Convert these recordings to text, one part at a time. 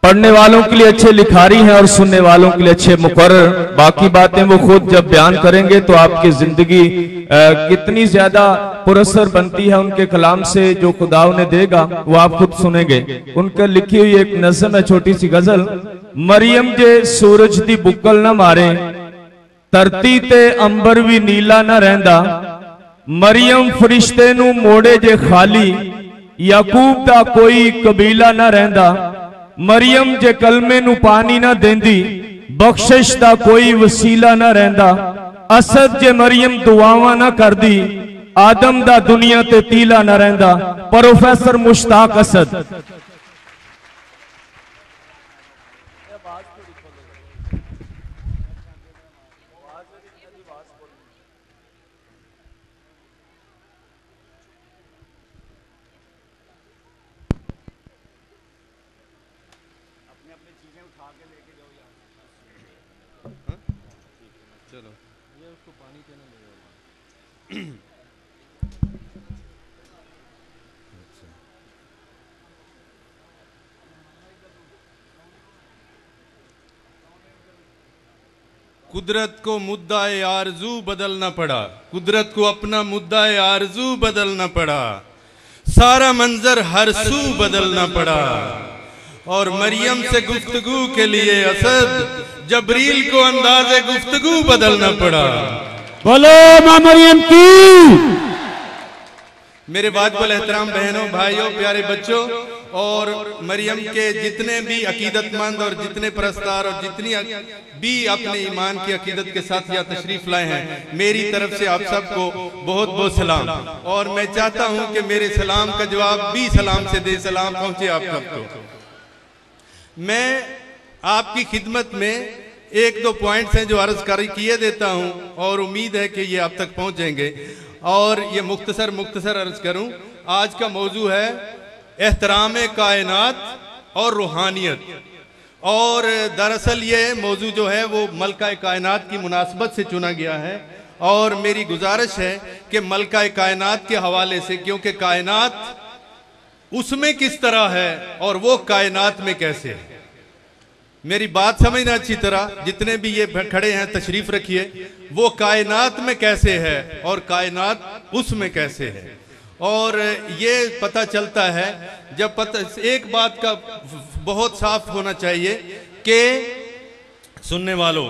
पढ़ने वालों के लिए अच्छे लिखारी हैं और सुनने वालों के लिए अच्छे मुकर्रर। बाकी बातें वो खुद जब बयान करेंगे तो आपकी जिंदगी कितनी ज्यादा पुरस्सर बनती है उनके कलाम से, जो खुदा उन्हें देगा वो आप खुद सुनेंगे। उनका लिखी हुई एक नज़्म है, छोटी सी गजल। मरियम जे सूरज दी बुक्कल ना मारे, धरती ते अंबर भी नीला ना रहंदा। मरियम फरिश्ते नू मोड़े जे खाली, याकूब दा कोई कबीला ना रहंदा। मरियम जे कलमे नू पानी ना देंदी, बख्शिश दा कोई वसीला ना रहंदा। असद जे मरियम दुआवा ना करदी, आदम दा दुनिया ते तीला ना रहंदा। प्रोफेसर मुश्ताक असद। चलो ये उसको पानी देना कुदरत को मुद्दा-ए आरज़ू बदलना पड़ा, कुदरत को अपना मुद्दा-ए आरज़ू बदलना पड़ा। सारा मंजर हर सू बदलना पड़ा। और मरियम से गुफ्तगू के लिए असद जबरील को अंदाज़े गुफ्तगू बदलना पड़ा। बोलो मां मरियम की। मेरे वाजिबुल एहतराम बहनों, भाइयों, प्यारे बच्चों, और मरियम के जितने भी अकीदतमंद और जितने परस्तार और जितनी भी अपने ईमान की अकीदत के साथ यहाँ तशरीफ लाए हैं, मेरी तरफ से आप सबको बहुत बहुत सलाम। और मैं चाहता हूँ कि मेरे सलाम का जवाब भी सलाम से दे, सलाम पहुँचे आप सबको। मैं आपकी खिदमत में एक दो पॉइंट्स हैं जो अर्ज किए देता हूं और उम्मीद है कि ये आप तक पहुंचेंगे। और ये मुख्तसर अर्ज करूं। आज का मौजू है एहतराम कायनात और रूहानियत। और दरअसल ये मौजू जो है वो मलका कायनात की मुनासबत से चुना गया है। और मेरी गुजारिश है कि मलका कायनात के हवाले से, क्योंकि कायनात उसमें किस तरह है और वो कायनात में कैसे है, मेरी बात समझना अच्छी तरह। जितने भी ये खड़े हैं तशरीफ रखिए। वो कायनात में कैसे है और कायनात उसमें कैसे है। और ये पता चलता है जब एक बात का बहुत साफ होना चाहिए कि सुनने वालों,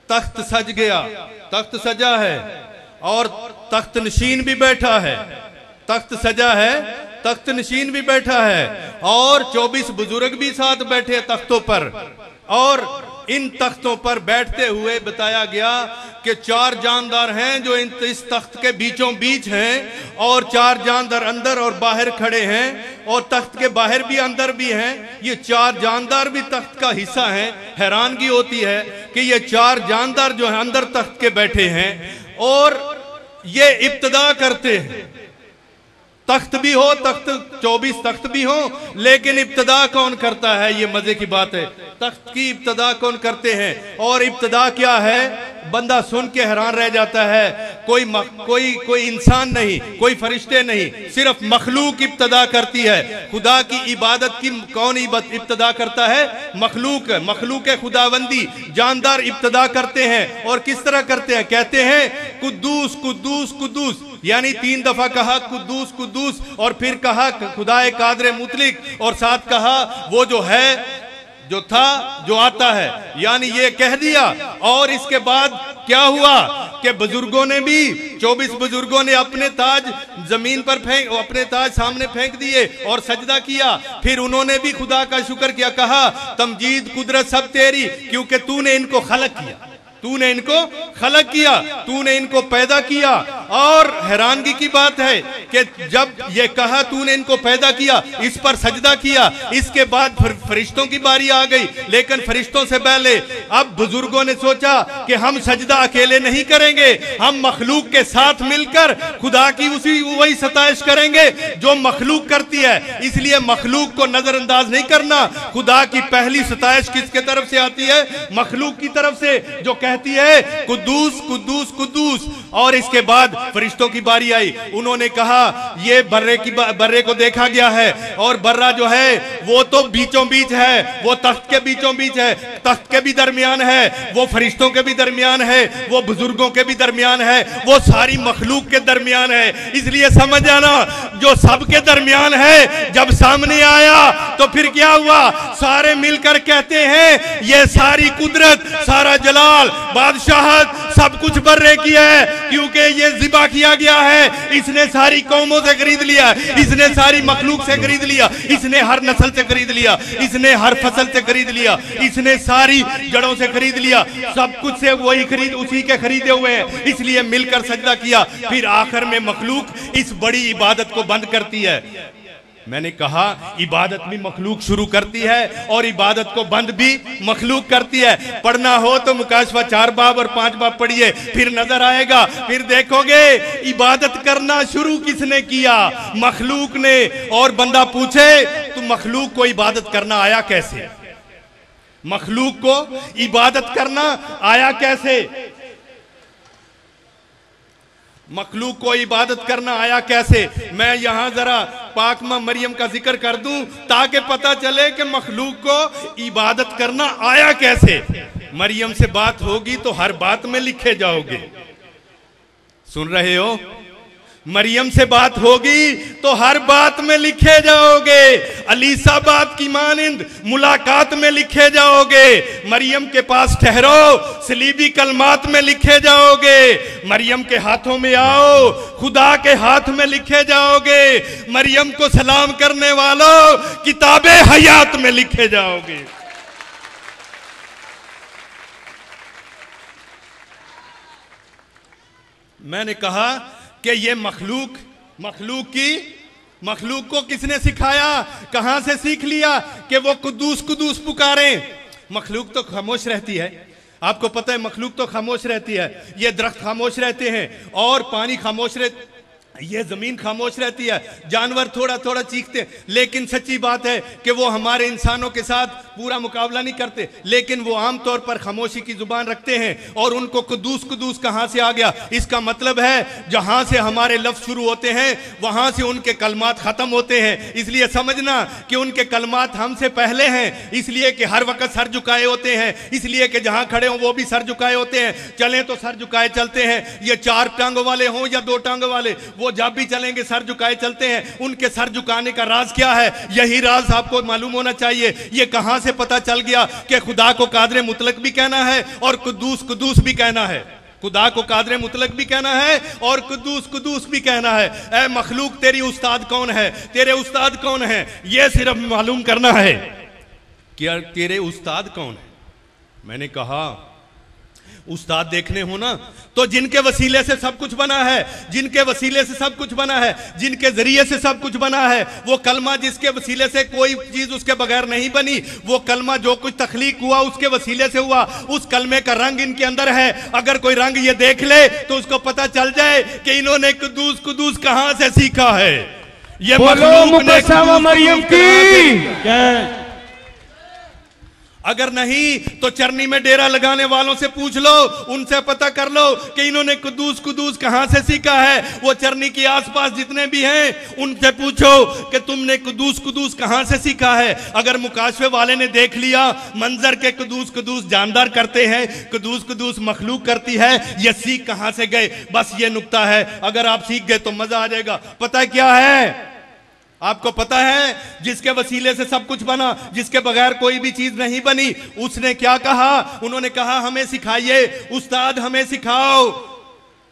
तख्त सज गया, तख्त सजा है और तख्त नशीन भी बैठा है। तख्त सजा है, तख्त नशीन भी बैठा है और 24 बुजुर्ग भी साथ बैठे तख्तों पर। और इन तख्तों पर बैठते हुए बताया गया कि 4 जानदार हैं जो इस तख्त के बीचों बीच हैं और 4 जानदार अंदर और बाहर खड़े हैं और तख्त के बाहर भी अंदर भी हैं। ये 4 जानदार भी तख्त का हिस्सा हैं। हैरानगी होती है कि ये 4 जानदार जो है अंदर तख्त के बैठे हैं और ये इब्तिदा करते हैं। तख्त भी हो, तख्त 24 तख्त भी हो, लेकिन इब्तिदा कौन करता है, ये मजे की बात है। तख्त की इब्तिदा कौन करते हैं और इब्तिदा क्या है, बंदा सुन के हैरान रह जाता है। कोई इंसान नहीं, कोई फरिश्ते नहीं, सिर्फ मखलूक इब्तिदा करती है। खुदा की इबादत की कौन इब्तिदा करता है, मखलूक। मखलूक खुदाबंदी जानदार इब्तिदा करते हैं। और किस तरह करते हैं, कहते हैं कुद्दूस कुद्दूस कुद्दूस, यानी 3 दफा कहा कुद्दूस कुद्दूस और फिर कहा खुदाए कादरे मुतलिक और साथ कहा वो जो है, जो था, जो आता है, यानी ये कह दिया। और इसके बाद क्या हुआ कि बुजुर्गों ने भी, 24 बुजुर्गों ने अपने ताज जमीन पर अपने ताज सामने फेंक दिए और सजदा किया। फिर उन्होंने भी खुदा का शुक्र किया, कहा तमजीद कुदरत सब तेरी, क्योंकि तूने इनको खलक किया, तूने इनको खलक किया, तूने इनको पैदा किया। और हैरानगी की बात है कि जब ये कहा तूने इनको पैदा किया, इस पर सजदा किया, इसके बाद फरिश्तों की बारी आ गई। लेकिन फरिश्तों से पहले अब बुजुर्गों ने सोचा कि हम सजदा अकेले नहीं करेंगे, हम मखलूक के साथ मिलकर खुदा की वही सताइश करेंगे जो मखलूक करती है। इसलिए मखलूक को नजरअंदाज नहीं करना। खुदा की पहली सताइश किसके तरफ से आती है, मखलूक की तरफ से, जो कहती है कुद्दूस कुद्दूस कुद्दूस। और इसके बाद फरिश्तों की बारी आई, उन्होंने कहा ये बर्रे को देखा गया है, और बर्रा जो है वो तो बीचों बीच है, वो तख्त के बीचों बीच है, तख्त के भी दरमियान है, वो फरिश्तों के भी दरमियान है, वो बुजुर्गों के भी दरमियान है, वो सारी मखलूक के दरमियान है। इसलिए समझ जाना, जो सबके दरमियान है जब सामने आया तो फिर क्या हुआ, सारे मिलकर कहते हैं ये सारी कुदरत, सारा जलाल, बादशाहत सब कुछ बर्रे की है, क्योंकि ये ज़िबा किया गया है, इसने सारी कौमों से खरीद लिया, इसने सारी मखलूक से खरीद लिया, इसने हर नस्ल से खरीद लिया, इसने हर फसल से खरीद लिया, इसने सारी जड़ों से खरीद लिया, सब कुछ से वही खरीद, उसी के खरीदे हुए हैं। इसलिए मिलकर सजदा किया। फिर आखिर में मखलूक इस बड़ी इबादत को बंद करती है। मैंने कहा इबादत भी मखलूक शुरू करती है और इबादत को बंद भी मखलूक करती है। पढ़ना हो तो मुकाशफा 4 बाब और 5 बाब पढ़िए, फिर नजर आएगा, फिर देखोगे इबादत करना शुरू किसने किया, मखलूक ने। और बंदा पूछे तो मखलूक को इबादत करना आया कैसे, मखलूक को इबादत करना आया कैसे, मखलूक को इबादत करना आया कैसे। मैं यहां जरा पाक मां मरियम का जिक्र कर दूं ताकि पता चले कि मखलूक को इबादत करना आया कैसे। मरियम से बात होगी तो हर बात में लिखे जाओगे, सुन रहे हो, मरियम से बात होगी तो हर बात में लिखे जाओगे, अलीसा बात की मानिंद मुलाकात में लिखे जाओगे, मरियम के पास ठहरो सलीबी कलमात में लिखे जाओगे, मरियम के हाथों में आओ खुदा के हाथ में लिखे जाओगे, मरियम को सलाम करने वालों किताबे हयात में लिखे जाओगे। मैंने कहा कि ये मखलूक को किसने सिखाया, कहां से सीख लिया कि वो कुद्दूस कुद्दूस पुकारें। मखलूक तो खामोश रहती है, आपको पता है मखलूक तो खामोश रहती है, ये दरख्त खामोश रहते हैं और पानी खामोश रहते, ये जमीन खामोश रहती है, जानवर थोड़ा थोड़ा चीखते, लेकिन सच्ची बात है कि वो हमारे इंसानों के साथ पूरा मुकाबला नहीं करते, लेकिन वो आमतौर पर खामोशी की जुबान रखते हैं। और उनको कुद्दूस कुद्दूस कहां से आ गया, इसका मतलब है जहां से हमारे लफ्ज शुरू होते हैं वहां से उनके कलमात खत्म होते हैं। इसलिए समझना कि उनके कलमात हमसे पहले हैं, इसलिए कि हर वक्त सर झुकाए होते हैं, इसलिए कि जहां खड़े हों वो भी सर झुकाए होते हैं, चलें तो सर झुकाए चलते हैं। ये 4 टांगों वाले हों या 2 टांगों वाले, वो जब भी चलेंगे सर झुकाए चलते हैं। उनके सर झुकाने का राज क्या है, यही राज आपको मालूम होना चाहिए। ये कहां से पता चल गया कि खुदा को कादरे मुतलक भी कहना है और कुद्दूस कुद्दूस भी कहना है, खुदा को कादरे मुतलक भी कहना है और कुद्दूस कुद्दूस भी कहना है। ऐ मखलूक तेरी उस्ताद कौन है, तेरे उस्ताद कौन है, यह सिर्फ मालूम करना है कि तेरे उस्ताद कौन है। मैंने कहा उस्ताद देखने हो ना तो जिनके वसीले से सब कुछ बना है, जिनके वसीले से सब कुछ बना है, जिनके जरिए से सब कुछ बना है, वो कलमा जिसके वसीले से कोई चीज उसके बगैर नहीं बनी, वो कलमा जो कुछ तख्लीक हुआ उसके वसीले से हुआ, उस कलमे का रंग इनके अंदर है। अगर कोई रंग ये देख ले तो उसको पता चल जाए कि इन्होंने कुद्दूस कुद्दूस कहां से सीखा है। ये मरियम की। अगर नहीं तो चरनी में डेरा लगाने वालों से पूछ लो, उनसे पता कर लो कि इन्होंने कुद्दूस कुद्दूस कहां से सीखा है। वो चरनी के आसपास जितने भी हैं उनसे पूछो कि तुमने कुद्दूस कुद्दूस कहां से सीखा है। अगर मुकाशफे वाले ने देख लिया मंजर के कुद्दूस कुद्दूस जानदार करते हैं, कुद्दूस कुद्दूस मखलूक करती है, ये सीख कहां से गए, बस ये नुक्ता है। अगर आप सीख गए तो मजा आ जाएगा। पता क्या है, आपको पता है जिसके वसीले से सब कुछ बना, जिसके बगैर कोई भी चीज नहीं बनी, उसने क्या कहा, उन्होंने कहा हमें सिखाइए उस्ताद, हमें सिखाओ,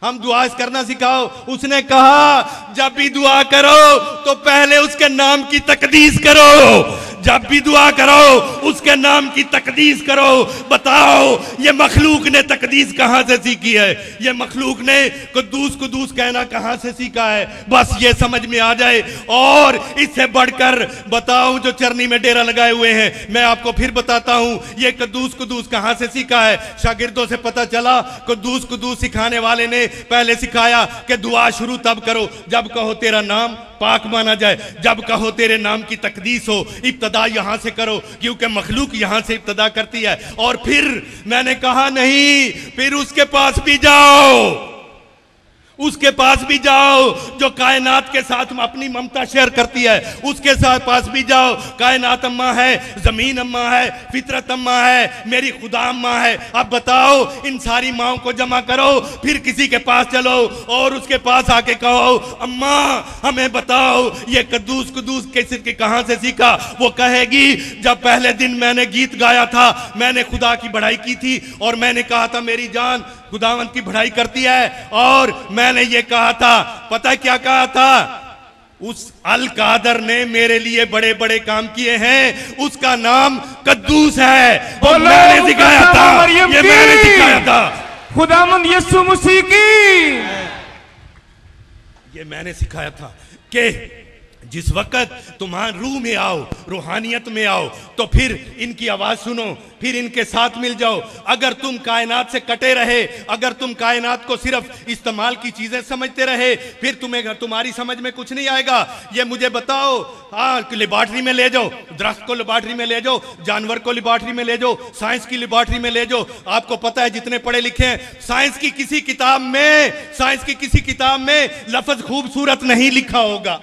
हम दुआ करना सिखाओ। उसने कहा जब भी दुआ करो तो पहले उसके नाम की तकदीस करो, जब भी दुआ करो उसके नाम की तकदीस करो। बताओ ये मखलूक ने तकदीस कहां से सीखी है, ये मखलूक ने कुद्दूस कुद्दूस कहना कहां से सीखा है, बस ये समझ में आ जाए। और इससे बढ़कर बताऊं जो चरनी में डेरा लगाए हुए हैं, मैं आपको फिर बताता हूं ये कुद्दूस कुद्दूस कहां से सीखा है। शागिर्दों से पता चला कुद्दूस कुद्दूस सिखाने वाले ने पहले सिखाया कि दुआ शुरू तब करो जब कहो तेरा नाम पाक माना जाए। जब कहो तेरे नाम की तकदीस हो, इब्तदा यहां से करो, क्योंकि मखलूक यहां से इब्तदा करती है। और फिर मैंने कहा नहीं, फिर उसके पास भी जाओ, उसके पास भी जाओ जो कायनात के साथ अपनी ममता शेयर करती है, उसके साथ पास भी जाओ। कायनात अम्मा है, जमीन अम्मा है, फितरत अम्मा है, मेरी खुदा अम्मा है। अब बताओ, इन सारी माओं को जमा करो, फिर किसी के पास चलो और उसके पास आके कहो, अम्मा हमें बताओ ये कद्दूस कुद्दूस किसके कहां से सीखा। वो कहेगी जब पहले दिन मैंने गीत गाया था, मैंने खुदा की बढ़ाई की थी और मैंने कहा था मेरी जान खुदावंत की बढ़ाई करती है। और मैंने ये कहा था, पता क्या कहा था, उस अल कादर ने मेरे लिए बड़े बड़े काम किए हैं, उसका नाम कद्दूस है। और मैंने सिखाया था, ये मैंने सिखाया था, खुदावंद यीशु मसीह की, ये मैंने सिखाया था कि जिस वक्त तुम्हारे रूह में आओ, रूहानियत में आओ, तो फिर इनकी आवाज सुनो, फिर इनके साथ मिल जाओ। अगर तुम कायनात से कटे रहे, अगर तुम कायनात को सिर्फ इस्तेमाल की चीजें समझते रहे, फिर तुम्हारी समझ में कुछ नहीं आएगा। ये मुझे बताओ, हाँ लेबॉर्ट्री में ले जाओ, दरख्त को लेबॉर्ट्री में ले जाओ, जानवर को लेबॉर्ट्री में ले जाओ, साइंस की लेबॉर्ट्री में ले जाओ। आपको पता है जितने पढ़े लिखे हैं, साइंस की किसी किताब में लफ्ज खूबसूरत नहीं लिखा होगा,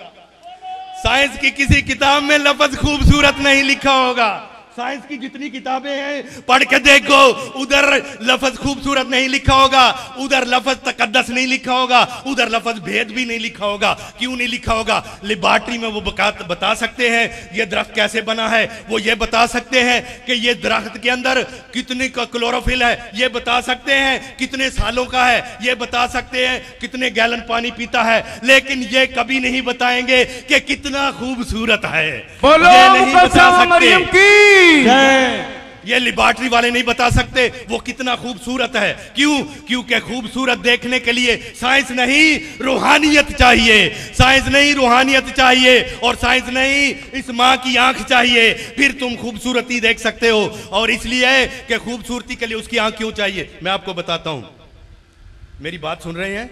साइंस की किसी किताब में लफ्ज खूबसूरत नहीं लिखा होगा। साइंस की जितनी किताबें हैं पढ़ के देखो, उधर लफ्ज खूबसूरत नहीं लिखा होगा, उधर लफ्ज तकद्दस नहीं लिखा होगा, उधर लफ्ज भेद भी नहीं लिखा होगा। क्यों नहीं लिखा होगा? लेबॉर्ट्री में वो बता सकते हैं ये दरख्त कैसे बना है, वो ये बता सकते हैं कि ये दरख्त के अंदर कितनी क्लोरोफिल है, ये बता सकते हैं कितने सालों का है, ये बता सकते हैं कितने गैलन पानी पीता है, लेकिन ये कभी नहीं बताएंगे कि कितना खूबसूरत है। बोलो ये नहीं बता मरियम सकते, की। ये लेबॉर्ट्री वाले नहीं बता सकते वो कितना खूबसूरत है। क्यों? क्योंकि खूबसूरत देखने के लिए साइंस नहीं रूहानियत चाहिए, साइंस नहीं रूहानियत चाहिए, और साइंस नहीं इस मां की आंख चाहिए, फिर तुम खूबसूरती देख सकते हो। और इसलिए कि खूबसूरती के लिए उसकी आंख क्यों चाहिए, मैं आपको बताता हूं। मेरी बात सुन रहे हैं?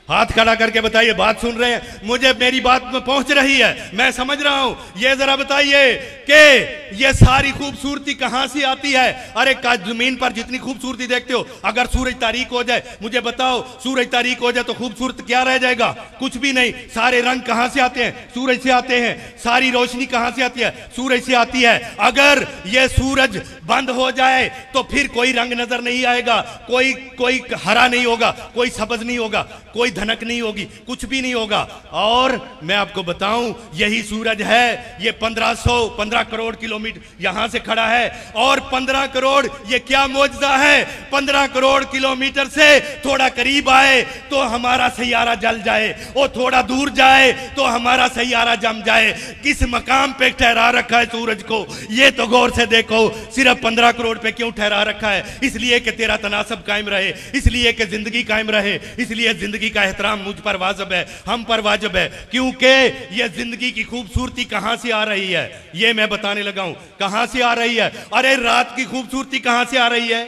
हाथ खड़ा करके बताइए, बात सुन रहे हैं? मुझे मेरी बात में पहुंच रही है, मैं समझ रहा हूं। ये जरा बताइए कि ये सारी खूबसूरती कहां से आती है? अरे जमीन पर जितनी खूबसूरती देखते हो, अगर सूरज तारीक हो जाए, मुझे बताओ सूरज तारीक हो जाए तो खूबसूरत क्या रह जाएगा? कुछ भी नहीं। सारे रंग कहां से आते हैं? सूरज से आते हैं। सारी रोशनी कहां से आती है? सूरज से आती है। अगर ये सूरज बंद हो जाए तो फिर कोई रंग नजर नहीं आएगा, कोई हरा नहीं होगा, कोई सब्ज नहीं होगा, कोई धनक नहीं होगी, कुछ भी नहीं होगा। और मैं आपको बताऊं, यही सूरज है, ये 15 करोड़ किलोमीटर यहां से खड़ा है, और 15 करोड़ ये क्या मौजज़ा है, 15 करोड़ किलोमीटर से थोड़ा करीब आए तो हमारा सैयारा जल जाए, और थोड़ा दूर जाए तो हमारा सैयारा जम जाए। किस मकाम पे ठहरा रखा है सूरज को, ये तो गौर से देखो। सिर्फ 15 करोड़ पे क्यों ठहरा रखा है? इसलिए कि तेरा तनासब कायम रहे, इसलिए कि जिंदगी कायम रहे, इसलिए जिंदगी का एहतराम मुझ पर वाजिब है, हम पर वाजिब है। क्योंकि ये जिंदगी की खूबसूरती कहां से आ रही है, ये मैं बताने लगा हूं। कहां से आ रही है? अरे रात की खूबसूरती कहां से आ रही है?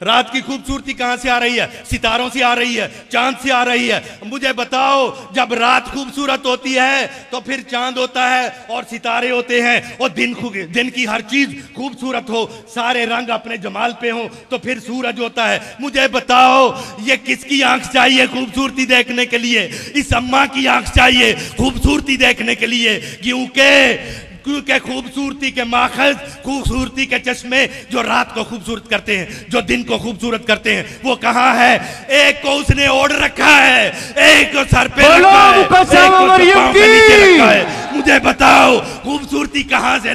रात की खूबसूरती कहां से आ रही है? सितारों से आ रही है, चांद से आ रही है। मुझे बताओ, जब रात खूबसूरत होती है तो फिर चांद होता है और सितारे होते हैं, और दिन की हर चीज खूबसूरत हो, सारे रंग अपने जमाल पे हो, तो फिर सूरज होता है। मुझे बताओ, ये किसकी आंख चाहिए खूबसूरती देखने के लिए? इस अम्मा की आंख चाहिए खूबसूरती देखने के लिए। क्योंकि खूबसूरती के माखज, खूबसूरती के चश्मे जो रात को खूबसूरत करते हैं, जो दिन को खूबसूरत करते हैं, वो कहां है? एक को उसने ओढ़ रखा है, एक को सर पे रखा है, एक को पांव के नीचे रखा है। मुझे बताओ खूबसूरती कहां से